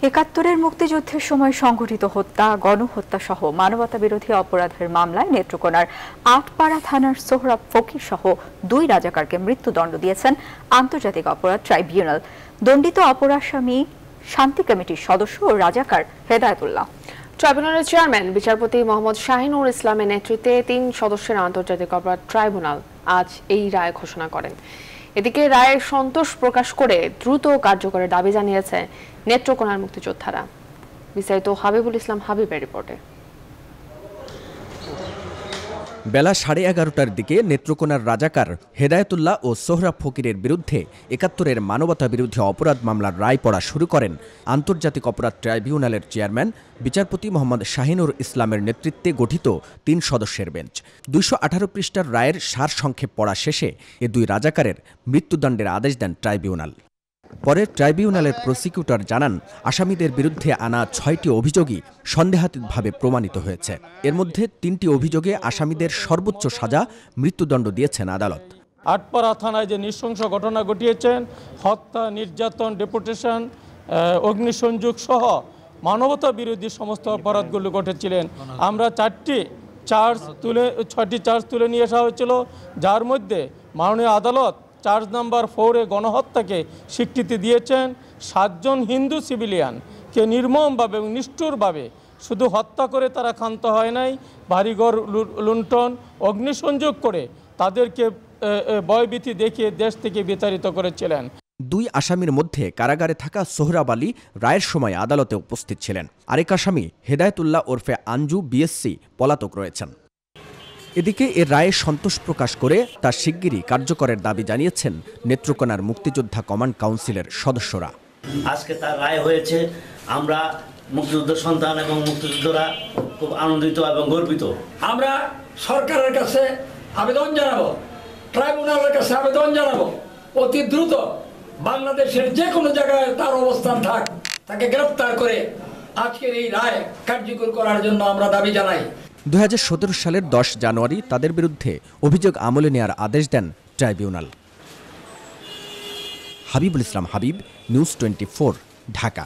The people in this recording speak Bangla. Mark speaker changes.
Speaker 1: একাত্তরের মুক্তিযুদ্ধের সময় সংঘটিত হত্যা, গণহত্যা সহ মানবতাবিরোধী অপরাধের মামলায় নেত্রকোনার আটপাড়া থানার সোহরাব ফকির সহ 2 রাজাকারকে মৃত্যুদণ্ড দিয়েছেন আন্তর্জাতিক অপরাধ ট্রাইব্যুনাল। দণ্ডিত অপরাসামী শান্তি কমিটির সদস্য ও রাজাকার হেদায়েতুল্লাহ।
Speaker 2: ট্রাইব্যুনালের চেয়ারম্যান বিচারপতি মোহাম্মদ শাহিনুর ইসলামের নেতৃত্বে 3 সদস্যের আন্তর্জাতিক অপরাধ ট্রাইব্যুনাল আজ এই রায় ঘোষণা করেন। এদিকে রায়ের সন্তোষ প্রকাশ করে দ্রুত কার্যকরের দাবি জানিয়েছে নেত্রকোনার মুক্তিযোদ্ধারা। বিস্তারিত হাবিবুল ইসলাম হাবিবের রিপোর্টে।
Speaker 3: বেলা 11:30টার দিকে নেত্রকোনার রাজাকার হেদায়েতুল্লাহ ও সোহরাব ফকিরের বিরুদ্ধে একাত্তরের মানবতাবিরোধী অপরাধ মামলার রায় পড়া শুরু করেন আন্তর্জাতিক অপরাধ ট্রাইব্যুনালের চেয়ারম্যান বিচারপতি মোহাম্মদ শাহিনুর ইসলামের নেতৃত্বে গঠিত 3 সদস্যের বেঞ্চ। 218 পৃষ্ঠার রায়ের সারসংক্ষেপ পড়া শেষে এ 2 রাজাকারের মৃত্যুদণ্ডের আদেশ দেন ট্রাইব্যুনাল। পরে ট্রাইব্যুনালের প্রসিকিউটর জানান, আসামিদের বিরুদ্ধে আনা 6টি অভিযোগই সন্দেহাতীতভাবে প্রমাণিত হয়েছে। এর মধ্যে 3টি অভিযোগে আসামিদের সর্বোচ্চ সাজা মৃত্যুদণ্ড দিয়েছেন আদালত।
Speaker 4: আটপাড়া থানায় যে নৃশংস ঘটনা ঘটিয়েছেন, হত্যা, নির্যাতন, ডেপুটেশন, অগ্নিসংযোগ সহ মানবতা বিরোধী সমস্ত অপরাধগুলো ঘটেছিলেন। আমরা 6টি চার্জ তুলে নিয়ে আসা হয়েছিল, যার মধ্যে মাননীয় আদালত চার্জ নাম্বার 4-এ গণহত্যাকে স্বীকৃতি দিয়েছেন। 7 জন হিন্দু সিভিলিয়ানকে নির্মমভাবে এবং নিষ্ঠুরভাবে শুধু হত্যা করে তারা ক্ষান্ত হয় নাই, বাড়িঘর লুণ্ঠন, অগ্নিসংযোগ করে তাদেরকে ভয়ভীতি দেখিয়ে দেশ থেকে বিতাড়িত করেছিলেন।
Speaker 3: 2 আসামির মধ্যে কারাগারে থাকা সোহরাব আলী রায়ের সময় আদালতে উপস্থিত ছিলেন। আরেক আসামি হেদায়েতুল্লাহ ওরফে আঞ্জু বিএসসি পলাতক রয়েছেন। এদিকে এর রায়ে সন্তোষ প্রকাশ করে তা শিগগিরই কার্যকরের দাবি জানিয়েছেন নেত্রকোনার মুক্তিযোদ্ধা কমান্ড কাউন্সিলের সদস্যরা।
Speaker 5: আজকে তার রায় হয়েছে, আমরা মুক্তিযুদ্ধ সন্তান এবং মুক্তিযোদ্ধারা খুব আনন্দিত এবং গর্বিত।
Speaker 6: আমরা সরকারের কাছে আবেদন জানাবো, ট্রাইব্যুনালের কাছে আবেদন জানাবো, অতি দ্রুত বাংলাদেশের যে কোনো জায়গায় তার অবস্থান থাক, তাকে গ্রেফতার করে আজকের এই রায় কার্যকর করার জন্য আমরা দাবি জানাই।
Speaker 3: 2017 সালের 10 জানুয়ারি তাদের বিরুদ্ধে অভিযোগ আমলে নেওয়ার আদেশ দেন ট্রাইব্যুনাল। হাবিবুল ইসলাম হাবিব, নিউজ 24, ঢাকা।